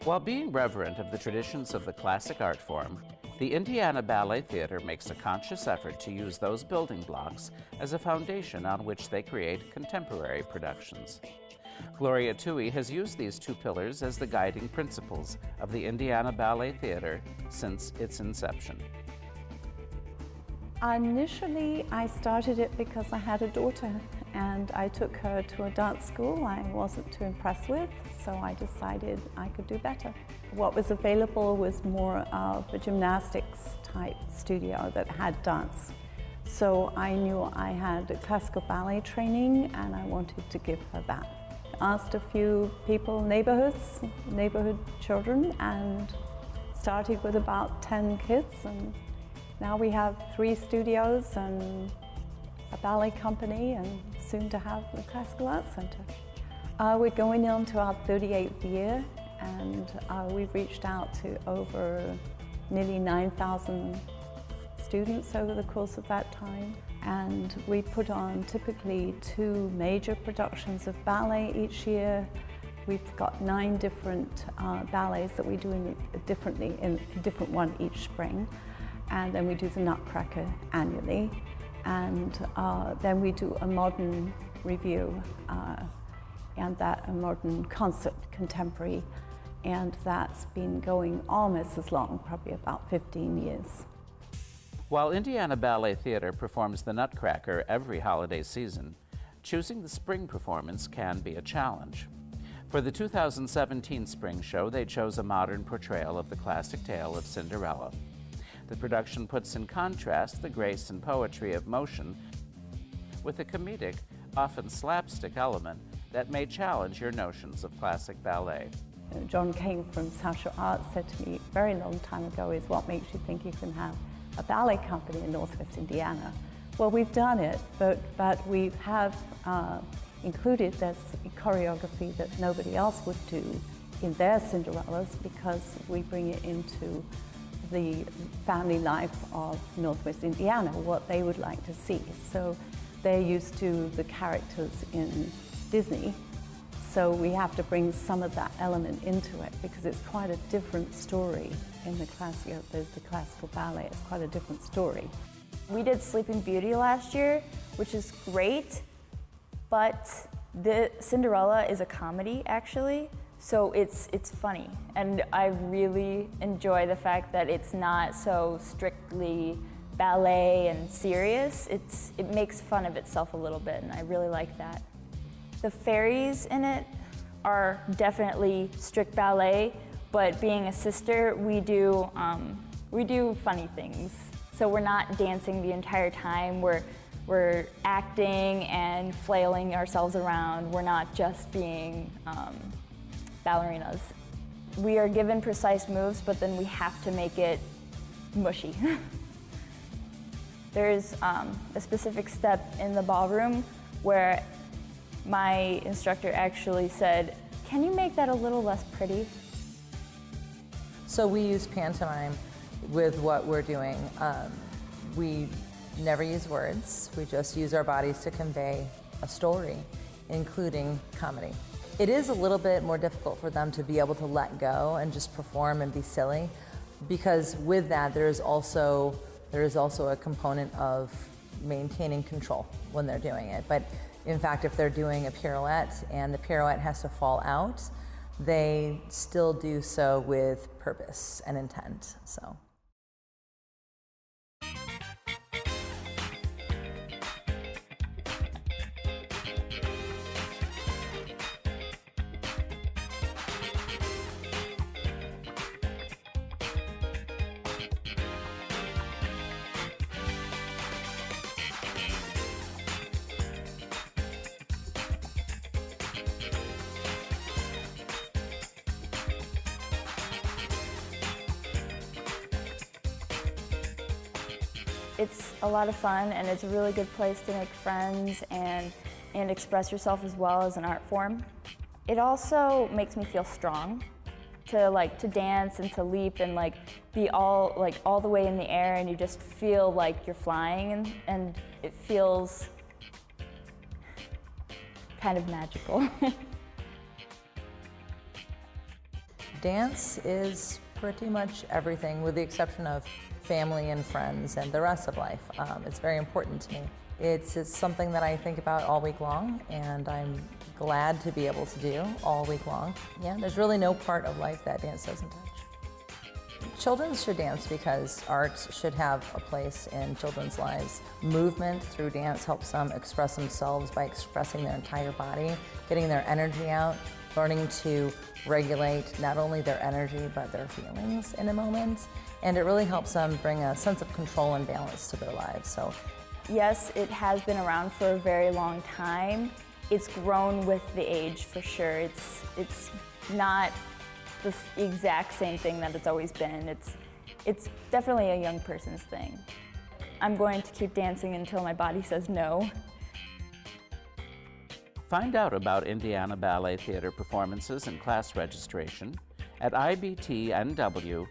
While being reverent of the traditions of the classic art form, the Indiana Ballet Theatre makes a conscious effort to use those building blocks as a foundation on which they create contemporary productions. Gloria Tui has used these two pillars as the guiding principles of the Indiana Ballet Theatre since its inception. Initially, I started it because I had a daughter and I took her to a dance school I wasn't too impressed with, so I decided I could do better. What was available was more of a gymnastics type studio that had dance. So I knew I had a classical ballet training and I wanted to give her that. Asked a few people, neighborhood children, and started with about 10 kids, and now we have 3 studios and a ballet company and soon to have a classical arts center. We're going on to our 38th year, and we've reached out to over nearly 9,000 students over the course of that time. And we put on typically 2 major productions of ballet each year. We've got 9 different ballets that we do differently in a different one each spring. And then we do the Nutcracker annually. And then we do a modern review, and that a modern concert, contemporary, and that's been going almost as long, probably about 15 years. While Indiana Ballet Theatre performs the Nutcracker every holiday season, choosing the spring performance can be a challenge. For the 2017 spring show, they chose a modern portrayal of the classic tale of Cinderella. The production puts in contrast the grace and poetry of motion with a comedic, often slapstick element that may challenge your notions of classic ballet. John Kane from Social Arts said to me a very long time ago, is what makes you think you can have a ballet company in Northwest Indiana? Well, we've done it, but we have included this choreography that nobody else would do in their Cinderellas, because we bring it into the family life of Northwest Indiana, what they would like to see. So they're used to the characters in Disney, so we have to bring some of that element into it, because it's quite a different story in the classical ballet. It's quite a different story. We did Sleeping Beauty last year, which is great, but the Cinderella is a comedy actually, so it's funny, and I really enjoy the fact that it's not so strictly ballet and serious. It makes fun of itself a little bit, and I really like that. The fairies in it are definitely strict ballet, but being a sister, we do funny things. So we're not dancing the entire time. We're acting and flailing ourselves around. We're not just being ballerinas. We are given precise moves, but then we have to make it mushy. There's a specific step in the ballroom where my instructor actually said, "Can you make that a little less pretty?" So we use pantomime with what we're doing. We never use words. We just use our bodies to convey a story, including comedy. It is a little bit more difficult for them to be able to let go and just perform and be silly, because with that there is also a component of maintaining control when they're doing it. But in fact, if they're doing a pirouette and the pirouette has to fall out, they still do so with purpose and intent. So. It's a lot of fun, and it's a really good place to make friends and express yourself as well as an art form. It also makes me feel strong to dance and to leap and be all the way in the air, and you just feel like you're flying, and it feels kind of magical. Dance is pretty much everything with the exception of family and friends and the rest of life. It's very important to me. It's something that I think about all week long, and I'm glad to be able to do all week long. Yeah, there's really no part of life that dance doesn't touch. Children should dance because art should have a place in children's lives. Movement through dance helps them express themselves by expressing their entire body, getting their energy out, learning to regulate not only their energy but their feelings in a moment. And it really helps them bring a sense of control and balance to their lives. So, yes, it has been around for a very long time. It's grown with the age for sure. It's not the exact same thing that it's always been. It's definitely a young person's thing. I'm going to keep dancing until my body says no. Find out about Indiana Ballet Theatre performances and class registration at ibtnw.org.